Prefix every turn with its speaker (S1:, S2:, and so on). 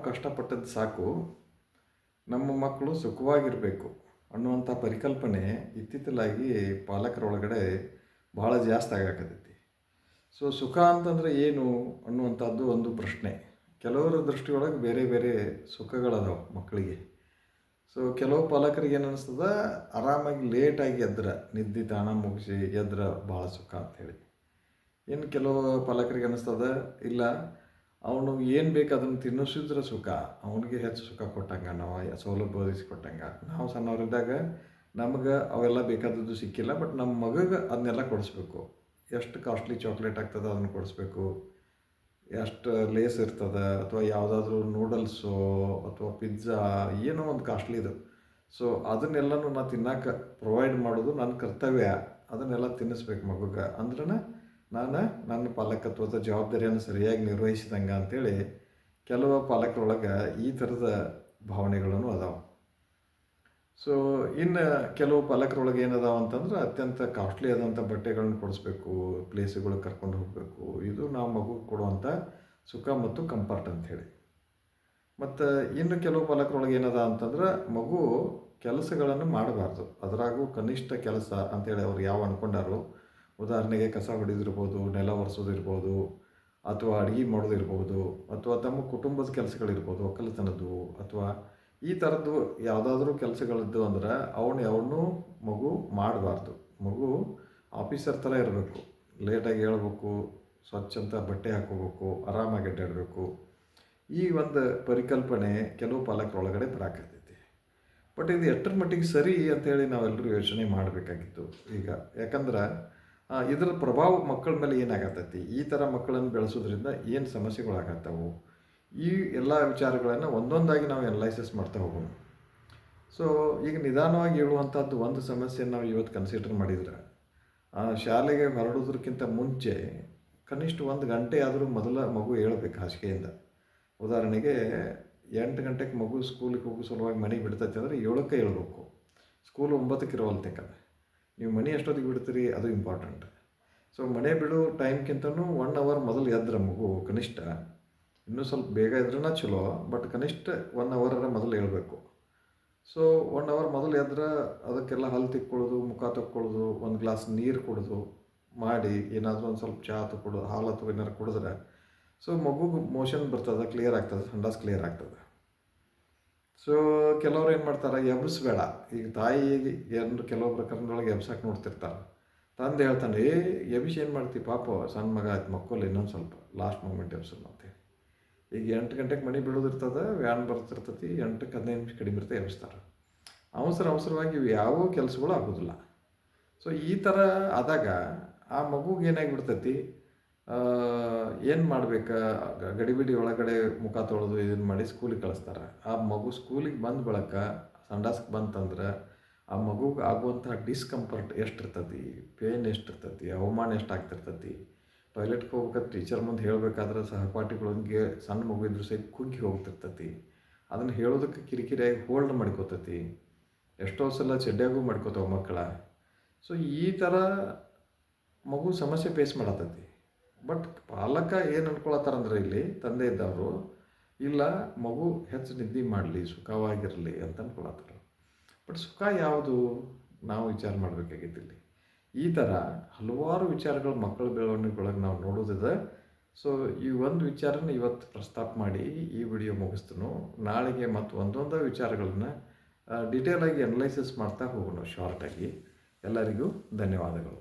S1: ಕಷ್ಟಪಟ್ಟದ್ದು ಸಾಕು, ನಮ್ಮ ಮಕ್ಕಳು ಸುಖವಾಗಿರಬೇಕು ಅನ್ನುವಂಥ ಪರಿಕಲ್ಪನೆ ಇತ್ತಿತ್ತಲಾಗಿ ಪಾಲಕರ ಒಳಗಡೆ ಭಾಳ ಜಾಸ್ತಿ ಆಗಾಕತ್ತೈತಿ. ಸೊ ಸುಖ ಅಂತಂದರೆ ಏನು ಅನ್ನುವಂಥದ್ದು ಒಂದು ಪ್ರಶ್ನೆ. ಕೆಲವರ ದೃಷ್ಟಿಯೊಳಗೆ ಬೇರೆ ಬೇರೆ ಸುಖಗಳದಾವೆ ಮಕ್ಕಳಿಗೆ. ಸೊ ಕೆಲವು ಪಾಲಕರಿಗೆ ಏನು ಅನ್ನಿಸ್ತದ, ಆರಾಮಾಗಿ ಲೇಟಾಗಿ ಎದ್ರೆ ನಿದ್ದೆ ತಾಣ ಮುಗಿಸಿ ಎದ್ರೆ ಭಾಳ ಸುಖ ಅಂಥೇಳಿ. ಇನ್ನು ಕೆಲವು ಪಾಲಕರಿಗೆ ಅನ್ನಿಸ್ತದ, ಇಲ್ಲ ಅವನು ಏನು ಬೇಕು ಅದನ್ನು ತಿನ್ನಿಸಿದ್ರೆ ಸುಖ, ಅವನಿಗೆ ಹೆಚ್ಚು ಸುಖ ಕೊಟ್ಟಂಗೆ, ನಾವು ಸೌಲಭ್ಯ ಒದಗಿಸಿಕೊಟ್ಟಂಗೆ. ನಾವು ಸಣ್ಣವರಿದ್ದಾಗ ನಮಗೆ ಅವೆಲ್ಲ ಬೇಕಾದದ್ದು ಸಿಕ್ಕಿಲ್ಲ, ಬಟ್ ನಮ್ಮ ಮಗಗೆ ಅದನ್ನೆಲ್ಲ ಕೊಡಿಸ್ಬೇಕು. ಎಷ್ಟು ಕಾಸ್ಟ್ಲಿ ಚಾಕ್ಲೇಟ್ ಆಗ್ತದೆ ಅದನ್ನು ಕೊಡಿಸ್ಬೇಕು, ಎಷ್ಟು ಲೇಸ್ ಇರ್ತದೆ, ಅಥವಾ ಯಾವುದಾದ್ರೂ ನೂಡಲ್ಸು ಅಥವಾ ಪಿಜ್ಜಾ ಏನೋ ಒಂದು ಕಾಸ್ಟ್ಲಿದು. ಸೊ ಅದನ್ನೆಲ್ಲನೂ ನಾನು ತಿನ್ನೋಕೆ ಪ್ರೊವೈಡ್ ಮಾಡೋದು ನನ್ನ ಕರ್ತವ್ಯ. ಅದನ್ನೆಲ್ಲ ತಿನ್ನಿಸ್ಬೇಕು ಮಗುಗೆ, ಅಂದ್ರೆ ನಾನು ನನ್ನ ಪಾಲಕತ್ವದ ಜವಾಬ್ದಾರಿಯನ್ನು ಸರಿಯಾಗಿ ನಿರ್ವಹಿಸಿದಂಗೆ ಅಂಥೇಳಿ ಕೆಲವು ಪಾಲಕರೊಳಗೆ ಈ ಥರದ ಭಾವನೆಗಳನ್ನು ಅದಾವೆ. ಸೊ ಇನ್ನು ಕೆಲವು ಪಾಲಕರೊಳಗೆ ಏನದಾವ ಅಂತಂದ್ರೆ, ಅತ್ಯಂತ ಕಾಸ್ಟ್ಲಿ ಆದಂಥ ಬಟ್ಟೆಗಳನ್ನ ಕೊಡಿಸ್ಬೇಕು, ಪ್ಲೇಸುಗಳಿಗೆ ಕರ್ಕೊಂಡು ಹೋಗಬೇಕು. ಇದು ನಾವು ಮಗು ಕೊಡುವಂಥ ಸುಖ ಮತ್ತು ಕಂಫರ್ಟ್ ಅಂಥೇಳಿ. ಮತ್ತು ಇನ್ನು ಕೆಲವು ಪಾಲಕರೊಳಗೆ ಏನದ ಅಂತಂದ್ರೆ, ಮಗು ಕೆಲಸಗಳನ್ನು ಮಾಡಬಾರ್ದು, ಅದರಾಗೂ ಕನಿಷ್ಠ ಕೆಲಸ ಅಂಥೇಳಿ ಅವ್ರು ಯಾವ ಅಂದ್ಕೊಂಡಾರೋ. ಉದಾಹರಣೆಗೆ ಕಸ ಹೊಡೆದಿರ್ಬೋದು, ನೆಲ ಒರೆಸೋದಿರ್ಬೋದು, ಅಥವಾ ಅಡುಗೆ ಮಾಡೋದಿರ್ಬೋದು, ಅಥವಾ ತಮ್ಮ ಕುಟುಂಬದ ಕೆಲಸಗಳಿರ್ಬೋದು, ಒಕ್ಕಲತನದ್ದು, ಅಥವಾ ಈ ಥರದ್ದು ಯಾವುದಾದ್ರೂ ಕೆಲಸಗಳಿದ್ದು ಅಂದ್ರೆ ಯಾವನ್ನೂ ಮಗು ಮಾಡಬಾರ್ದು. ಮಗು ಆಫೀಸರ್ ಥರ ಇರಬೇಕು, ಲೇಟಾಗಿ ಹೇಳ್ಬೇಕು, ಸ್ವಚ್ಛ ಅಂತ ಬಟ್ಟೆ ಹಾಕೋಬೇಕು, ಆರಾಮಾಗಿ ಅಡ್ಡಾಡಬೇಕು. ಈ ಒಂದು ಪರಿಕಲ್ಪನೆ ಕೆಲವು ಪಾಲಕರೊಳಗಡೆ ಬರಾಕತ್ತೈತಿ. ಬಟ್ ಇದು ಎಷ್ಟರ ಮಟ್ಟಿಗೆ ಸರಿ ಅಂಥೇಳಿ ನಾವೆಲ್ಲರೂ ಯೋಚನೆ ಮಾಡಬೇಕಾಗಿತ್ತು ಈಗ. ಯಾಕಂದ್ರೆ ಇದರ ಪ್ರಭಾವ ಮಕ್ಕಳ ಮೇಲೆ ಏನಾಗತ್ತೈತಿ, ಈ ಥರ ಮಕ್ಕಳನ್ನು ಬೆಳೆಸೋದ್ರಿಂದ ಏನು ಸಮಸ್ಯೆಗಳಾಗತ್ತವು, ಈ ಎಲ್ಲ ವಿಚಾರಗಳನ್ನು ಒಂದೊಂದಾಗಿ ನಾವು ಅನಲೈಸಿಸ್ ಮಾಡ್ತಾ ಹೋಗೋಣ. ಸೊ ಈಗ ನಿಧಾನವಾಗಿ ಹೇಳುವಂಥದ್ದು ಒಂದು ಸಮಸ್ಯೆಯನ್ನು ನಾವು ಇವತ್ತು ಕನ್ಸಿಡರ್ ಮಾಡಿದ್ರೆ, ಶಾಲೆಗೆ ಹೊರಡೋದಕ್ಕಿಂತ ಮುಂಚೆ ಕನಿಷ್ಠ 1 ಗಂಟೆ ಆದರೂ ಮೊದಲ ಮಗು ಹೇಳ್ಬೇಕು ಹಾಸಿಗೆಯಿಂದ. ಉದಾಹರಣೆಗೆ 8 ಗಂಟೆಗೆ ಮಗು ಸ್ಕೂಲಿಗೆ ಹೋಗೋ ಸಲುವಾಗಿ ಮನೆಗೆ ಬಿಡ್ತೈತೆ ಅಂದರೆ 7ಕ್ಕೆ ಹೇಳ್ಬೇಕು. ಸ್ಕೂಲ್ 9ಕ್ಕೆ ಇರೋಲ್ತಕ್ಕಂಥ ನೀವು ಮನೆ ಎಷ್ಟೊತ್ತಿಗೆ ಬಿಡ್ತೀರಿ ಅದು ಇಂಪಾರ್ಟೆಂಟ್. ಸೊ ಮನೆ ಬಿಡೋ ಟೈಮ್ಗಿಂತನೂ 1 ಅವರ್ ಮೊದಲು ಎದ್ರೆ ಮಗು ಕನಿಷ್ಠ, ಇನ್ನೂ ಸ್ವಲ್ಪ ಬೇಗ ಇದ್ರೂ ಚಲೋ, ಬಟ್ ಕನಿಷ್ಠ 1 ಅವರರ ಮೊದಲು ಹೇಳ್ಬೇಕು. ಸೊ 1 ಅವರ್ ಮೊದಲು ಎದ್ರೆ ಅದಕ್ಕೆಲ್ಲ ಹಲ್ಲು ತಿಕ್ಕೊಳ್ಳೋದು, ಮುಖ ತೊಕ್ಕೊಳ್ಳೋದು, ಒಂದು ಗ್ಲಾಸ್ ನೀರು ಕುಡಿದು ಮಾಡಿ, ಏನಾದರೂ ಒಂದು ಸ್ವಲ್ಪ ಚಹಾ ತೊಗೊಳ್ಳೋದು, ಹಾಲು ಅಥವಾ ಏನಾರು ಕುಡಿದ್ರೆ ಸೊ ಮಗುಗೆ ಮೋಷನ್ ಬರ್ತದೆ, ಕ್ಲಿಯರ್ ಆಗ್ತದೆ, ಸಂಡಾಸ್ ಕ್ಲಿಯರ್ ಆಗ್ತದೆ. ಸೊ ಕೆಲವ್ರು ಏನು ಮಾಡ್ತಾರೆ, ಎಬ್ಬಿಸ್ಬೇಡ. ಈಗ ತಾಯಿಗೆ ಕೆಲವು ಪ್ರಕರಣದೊಳಗೆ ಎಬ್ಸಕ್ಕೆ ನೋಡ್ತಿರ್ತಾರೆ. ತಂದೆ ಹೇಳ್ತಾನೆ, ಎಬ್ಬಿಸಿ ಏನು ಮಾಡ್ತೀವಿ ಪಾಪ, ಸಣ್ಣ ಮಗ ಆಯ್ತು ಮಕ್ಕಳು ಇನ್ನೊಂದು ಸ್ವಲ್ಪ ಲಾಸ್ಟ್ ಮೂಮೆಂಟ್ ಎಬ್ಸೋದು ಅಂತೇಳಿ. ಈಗ 8 ಗಂಟೆಗೆ ಮನೆ ಬಿಡೋದಿರ್ತದೆ, ವ್ಯಾನ್ ಬರ್ತಿರ್ತೈತಿ, 8ಕ್ಕೆ 15 ನಿಮಿಷ ಕಡಿಮೆ ಇರ್ತದೆ, ಎಬ್ಬಿಸ್ತಾರೆ. ಅವಸರವಾಗಿ ಇವು ಯಾವ ಕೆಲಸಗಳು ಆಗೋದಿಲ್ಲ. ಸೊ ಈ ಥರ ಆದಾಗ ಆ ಮಗುಗೆ ಏನಾಗಿಬಿಡ್ತೈತಿ, ಏನು ಮಾಡ್ಬೇಕು, ಗಡಿಬಿಡಿ ಒಳಗಡೆ ಮುಖ ತೊಳೆದು ಇದನ್ನು ಮಾಡಿ ಸ್ಕೂಲಿಗೆ ಕಳಿಸ್ತಾರೆ. ಆ ಮಗು ಸ್ಕೂಲಿಗೆ ಬಂದ ಬಳಿಕ ಸಂಡಾಸ್ಗೆ ಬಂತಂದ್ರೆ ಆ ಮಗುಗೆ ಆಗುವಂಥ ಡಿಸ್ಕಂಫರ್ಟ್ ಎಷ್ಟಿರ್ತೈತಿ, ಪೇನ್ ಎಷ್ಟಿರ್ತೈತಿ, ಅವಮಾನ ಎಷ್ಟಾಗ್ತಿರ್ತೈತಿ. ಟಾಯ್ಲೆಟ್ಗೆ ಹೋಗ್ಬೇಕಾದ್ರೆ ಟೀಚರ್ ಮುಂದೆ ಹೇಳಬೇಕಾದ್ರೆ ಸಹಪಾಠಿಗಳಿಗೆ ಸಣ್ಣ ಮಗು ಇದ್ರೂ ಸಹಿತ ಕುಗ್ಗಿ ಹೋಗ್ತಿರ್ತೈತಿ. ಅದನ್ನು ಹೇಳೋದಕ್ಕೆ ಕಿರಿಕಿರಿಯಾಗಿ ಹೋಲ್ಡ್ ಮಾಡ್ಕೋತೈತಿ. ಎಷ್ಟೋ ಸಲ ಚೆಡ್ಡಾಗೂ ಮಾಡ್ಕೋತಾವೆ ಮಕ್ಕಳ. ಸೊ ಈ ಥರ ಮಗು ಸಮಸ್ಯೆ ಫೇಸ್ ಮಾಡತ್ತೈತಿ. ಬಟ್ ಪಾಲಕ ಏನು ಅಂದ್ಕೊಳತ್ತಾರಂದ್ರೆ, ಇಲ್ಲಿ ತಂದೆ ಇದ್ದವರು, ಇಲ್ಲ ಮಗು ಹೆಚ್ಚು ನಿದ್ದೆ ಮಾಡಲಿ, ಸುಖವಾಗಿರಲಿ ಅಂತ ಅಂದ್ಕೊಳತ್ತಾರ. ಬಟ್ ಸುಖ ಯಾವುದು ನಾವು ವಿಚಾರ ಮಾಡಬೇಕಾಗಿತ್ತು ಇಲ್ಲಿ. ಈ ಥರ ಹಲವಾರು ವಿಚಾರಗಳು ಮಕ್ಕಳ ಬೆಳವಣಿಗೆಗಳೊಳಗೆ ನಾವು ನೋಡೋದಿದೆ. ಸೊ ಈ ಒಂದು ವಿಚಾರನ ಇವತ್ತು ಪ್ರಸ್ತಾಪ ಮಾಡಿ ಈ ವಿಡಿಯೋ ಮುಗಿಸ್ತನು. ನಾಳೆಗೆ ಮತ್ತು ಒಂದೊಂದು ವಿಚಾರಗಳನ್ನ ಡಿಟೇಲಾಗಿ ಅನಲೈಸಿಸ್ ಮಾಡ್ತಾ ಹೋಗೋಣ ಶಾರ್ಟಾಗಿ. ಎಲ್ಲರಿಗೂ ಧನ್ಯವಾದಗಳು.